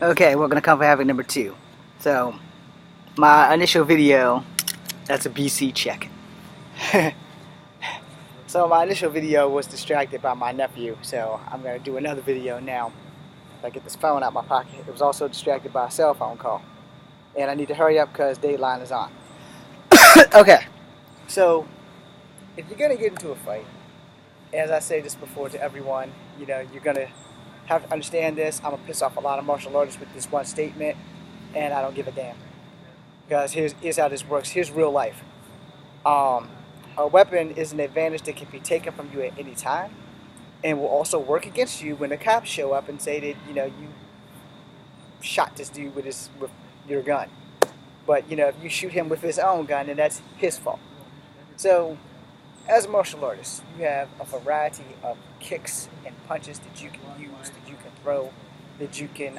Okay, we're gonna cover havoc number 2. So, my initial video, that's a BC check. So my initial video was distracted by my nephew, so I'm gonna do another video now. If I get this phone out of my pocket. It was also distracted by a cell phone call. And I need to hurry up because Dateline is on. Okay, so if you're gonna get into a fight, as I say this before to everyone, you know, you're gonna have to understand this. I'm gonna piss off a lot of martial artists with this one statement, and I don't give a damn. Because here's how this works. Here's real life. A weapon is an advantage that can be taken from you at any time, and will also work against you when the cops show up and say that, you know, you shot this dude with your gun. But, you know, if you shoot him with his own gun, then that's his fault. So, as a martial artist, you have a variety of kicks and punches that you can use, that you can throw, that you can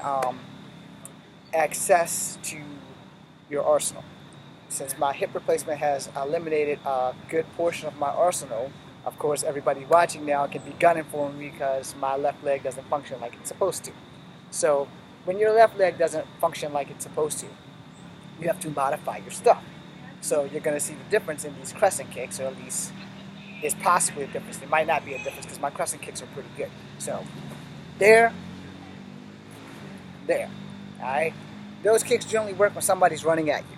access to your arsenal. Since my hip replacement has eliminated a good portion of my arsenal, of course everybody watching now can be gunning for me because my left leg doesn't function like it's supposed to. So when your left leg doesn't function like it's supposed to, you have to modify your stuff. So you're going to see the difference in these crescent kicks, or at least there's possibly a difference. There might not be a difference because my crescent kicks are pretty good. So there. Alright? Those kicks generally work when somebody's running at you.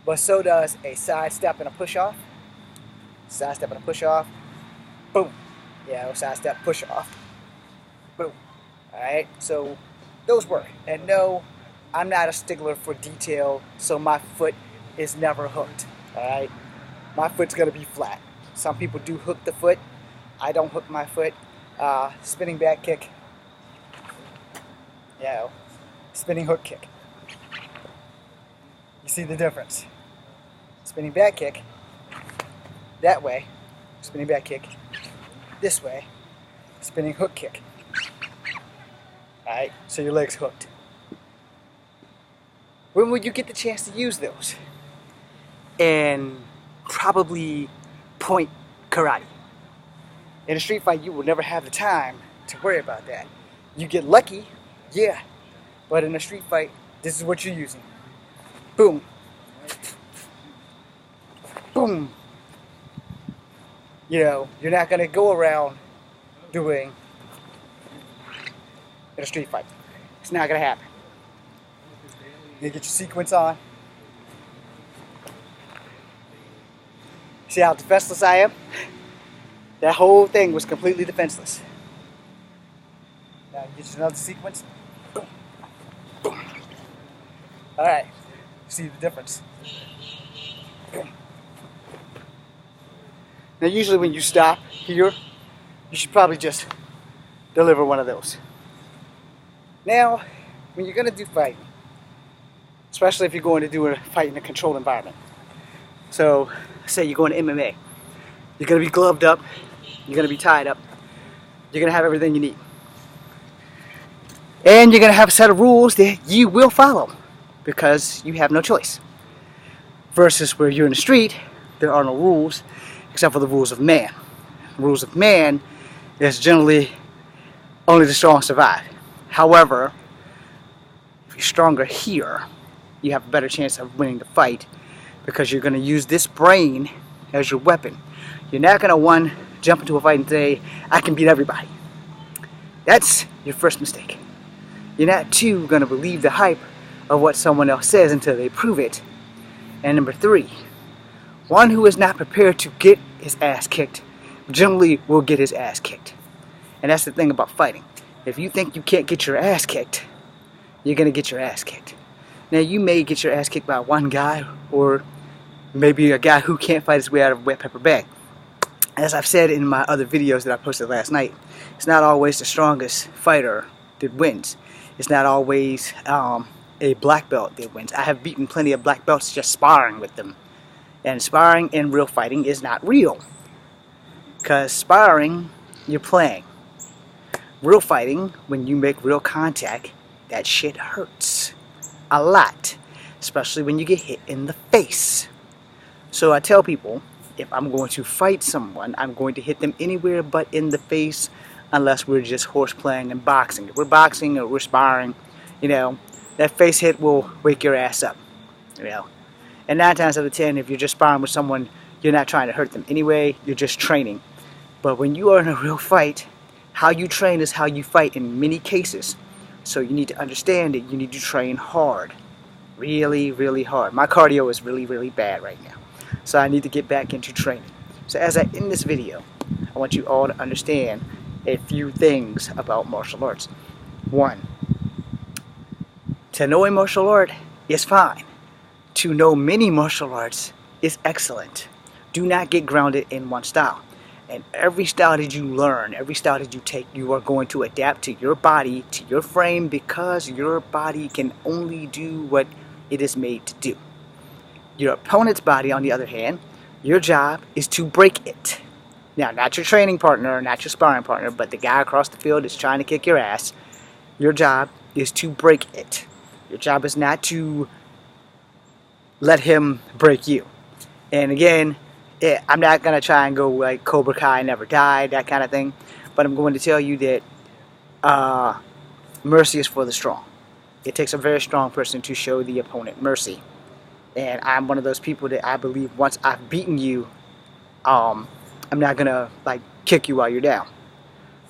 But so does a sidestep and a push-off. Sidestep and a push-off. Boom. Yeah, sidestep, push-off. Boom. Alright? So those work. And no, I'm not a stickler for detail, so my foot is never hooked. Alright? My foot's going to be flat. Some people do hook the foot. I don't hook my foot. Spinning back kick. Yeah. Spinning hook kick. You see the difference? Spinning back kick, that way. Spinning back kick, this way. Spinning hook kick. Alright, so your leg's hooked. When will you get the chance to use those? And probably point karate. In a street fight, you will never have the time to worry about that. You get lucky, yeah, but in a street fight, this is what you're using. Boom. Boom. You know, you're not going to go around doing in a street fight. It's not going to happen. You get your sequence on. See how defenseless I am? That whole thing was completely defenseless. Now you get another sequence. Boom. Boom. Alright. See the difference. Boom. Now usually when you stop here, you should probably just deliver one of those. Now, when you're going to do fighting, especially if you're going to do a fight in a controlled environment. So, say you're going to MMA. You're going to be gloved up. You're going to be tied up. You're going to have everything you need. And you're going to have a set of rules that you will follow because you have no choice. Versus where you're in the street, there are no rules except for the rules of man. The rules of man is generally only the strong survive. However, if you're stronger here, you have a better chance of winning the fight because you're going to use this brain as your weapon. You're not going to, jump into a fight and say, I can beat everybody. That's your first mistake. You're not, two, going to believe the hype of what someone else says until they prove it. And number 3, one who is not prepared to get his ass kicked generally will get his ass kicked. And that's the thing about fighting. If you think you can't get your ass kicked, you're going to get your ass kicked. Now you may get your ass kicked by one guy, or maybe a guy who can't fight his way out of a wet pepper bag. As I've said in my other videos that I posted last night, it's not always the strongest fighter that wins. It's not always a black belt that wins. I have beaten plenty of black belts just sparring with them. And sparring in real fighting is not real. Because sparring, you're playing. Real fighting, when you make real contact, that shit hurts. A lot. Especially when you get hit in the face. So I tell people, if I'm going to fight someone, I'm going to hit them anywhere but in the face, unless we're just horseplaying and boxing. If we're boxing or we're sparring, you know, that face hit will wake your ass up, you know. And 9 times out of 10, if you're just sparring with someone, you're not trying to hurt them anyway, you're just training. But when you are in a real fight, how you train is how you fight in many cases. So you need to understand that you need to train hard. Really, really hard. My cardio is really, really bad right now. So I need to get back into training. So as I end this video, I want you all to understand a few things about martial arts. 1, to know a martial art is fine. To know many martial arts is excellent. Do not get grounded in one style. And every style that you learn, every style that you take, you are going to adapt to your body, to your frame, because your body can only do what it is made to do. Your opponent's body, on the other hand, your job is to break it. Now, not your training partner, not your sparring partner, but the guy across the field that's trying to kick your ass. Your job is to break it. Your job is not to let him break you. And again, I'm not going to try and go like Cobra Kai never died, that kind of thing. But I'm going to tell you that mercy is for the strong. It takes a very strong person to show the opponent mercy. And I'm one of those people that I believe once I've beaten you, I'm not going to like kick you while you're down.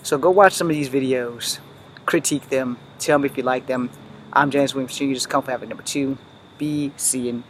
So go watch some of these videos, critique them, tell me if you like them. I'm James Williams Jr., this is Kung Fu Habit number 2. Be seeing